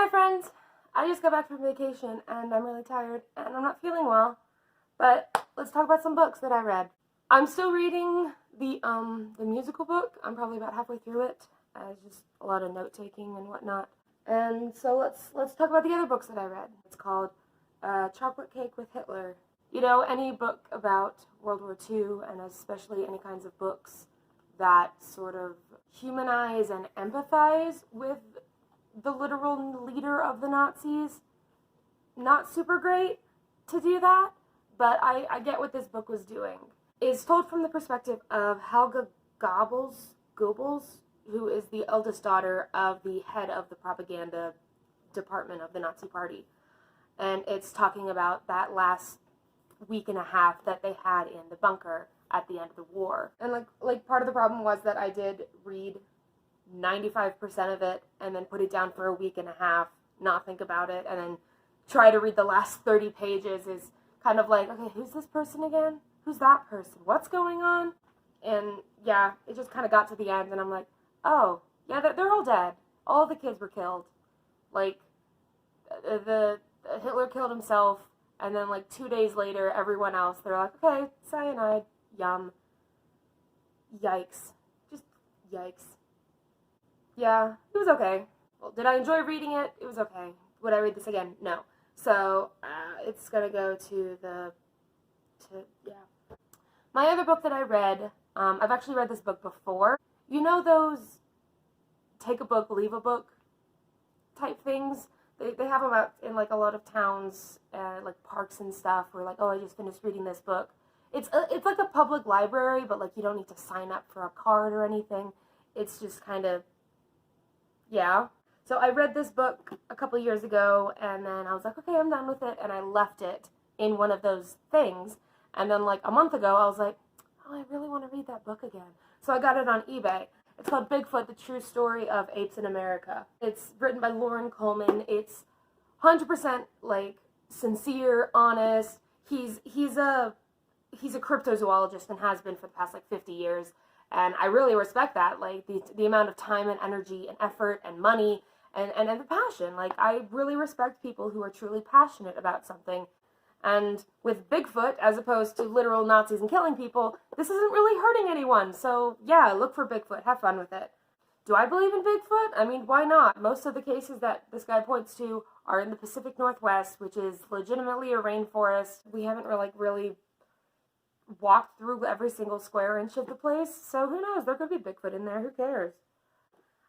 Hi friends! I just got back from vacation and I'm really tired and I'm not feeling well, but let's talk about some books that I read. I'm still reading the musical book. I'm probably about halfway through it. Just a lot of note-taking and whatnot. And so let's talk about the other books that I read. It's called Chocolate Cake with Hitler. You know, any book about World War II, and especially any kinds of books that sort of humanize and empathize with the literal leader of the Nazis. Not super great to do that, but I get what this book was doing. It's told from the perspective of Helga Goebbels, who is the eldest daughter of the head of the propaganda department of the Nazi Party. And it's talking about that last week and a half that they had in the bunker at the end of the war. And like part of the problem was that I did read 95% of it and then put it down for a week and a half, not think about it, and then try to read the last 30 pages is kind of like, okay, who's this person again? Who's that person? What's going on? And yeah, it just kind of got to the end and I'm like, oh, yeah, they're all dead. All the kids were killed. Like, the Hitler killed himself, and then like 2 days later, everyone else, they're like, okay, cyanide, yum. Yikes. Just yikes. Yeah, it was okay. Well, did I enjoy reading it? It was okay. Would I read this again? No. So, it's gonna go to yeah. My other book that I read, I've actually read this book before. You know those take a book, leave a book type things? They have them out in like a lot of towns, like parks and stuff, where like, oh, I just finished reading this book. It's like a public library, but like you don't need to sign up for a card or anything. It's just kind of, yeah. So I read this book a couple years ago, and then I was like, okay, I'm done with it, and I left it in one of those things. And then like a month ago, I was like, oh, I really want to read that book again. So I got it on eBay. It's called Bigfoot, The True Story of Apes in America. It's written by Lauren Coleman. It's 100% like sincere, honest. He's a cryptozoologist and has been for the past like 50 years. And I really respect that, like the amount of time and energy and effort and money and the passion. Like, I really respect people who are truly passionate about something. And with Bigfoot, as opposed to literal Nazis and killing people, this isn't really hurting anyone. So yeah, look for Bigfoot. Have fun with it. Do I believe in Bigfoot? I mean, why not? Most of the cases that this guy points to are in the Pacific Northwest, which is legitimately a rainforest. We haven't really walked through every single square inch of the place, so who knows? There could be Bigfoot in there. Who cares?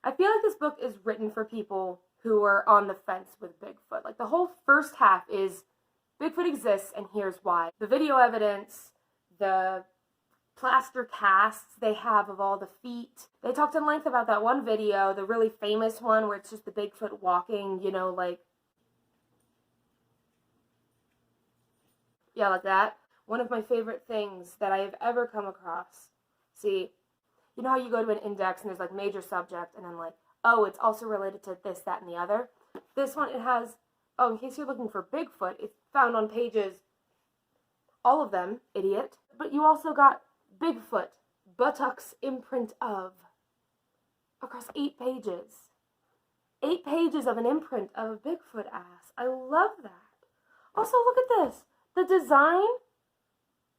I feel like this book is written for people who are on the fence with Bigfoot. Like, the whole first half is Bigfoot exists, and here's why. The video evidence, the plaster casts they have of all the feet. They talked in length about that one video, the really famous one where it's just the Bigfoot walking, you know, like, yeah, like that. One of my favorite things that I have ever come across. See, you know how you go to an index and there's like major subject and then like, oh, it's also related to this, that, and the other? This one, it has, oh, in case you're looking for Bigfoot, it's found on pages, all of them, idiot. But you also got Bigfoot, buttocks imprint of, across 8 pages. 8 pages of an imprint of a Bigfoot ass. I love that. Also, look at this. The design,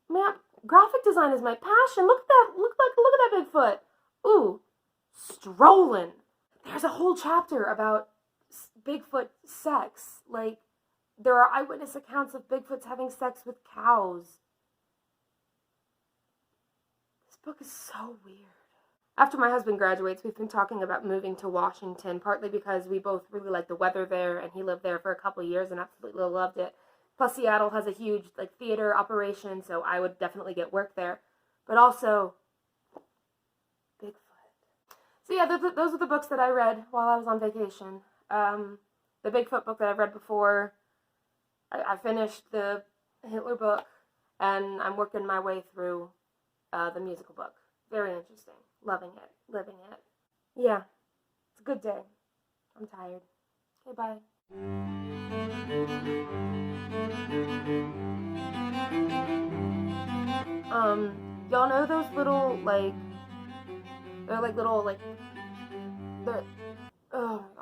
man, graphic design is my passion. Look at that, look at that Bigfoot. Ooh, strolling. There's a whole chapter about Bigfoot sex. Like, there are eyewitness accounts of Bigfoots having sex with cows. This book is so weird. After my husband graduates, we've been talking about moving to Washington, partly because we both really like the weather there, and he lived there for a couple of years and absolutely loved it. Plus, Seattle has a huge like theater operation, so I would definitely get work there. But also, Bigfoot. So yeah, those are the books that I read while I was on vacation. The Bigfoot book that I've read before, I finished the Hitler book, and I'm working my way through the musical book. Very interesting. Loving it. Living it. Yeah, it's a good day. I'm tired. Okay, bye. Y'all know those little, like, they're like little, like, they're, oh my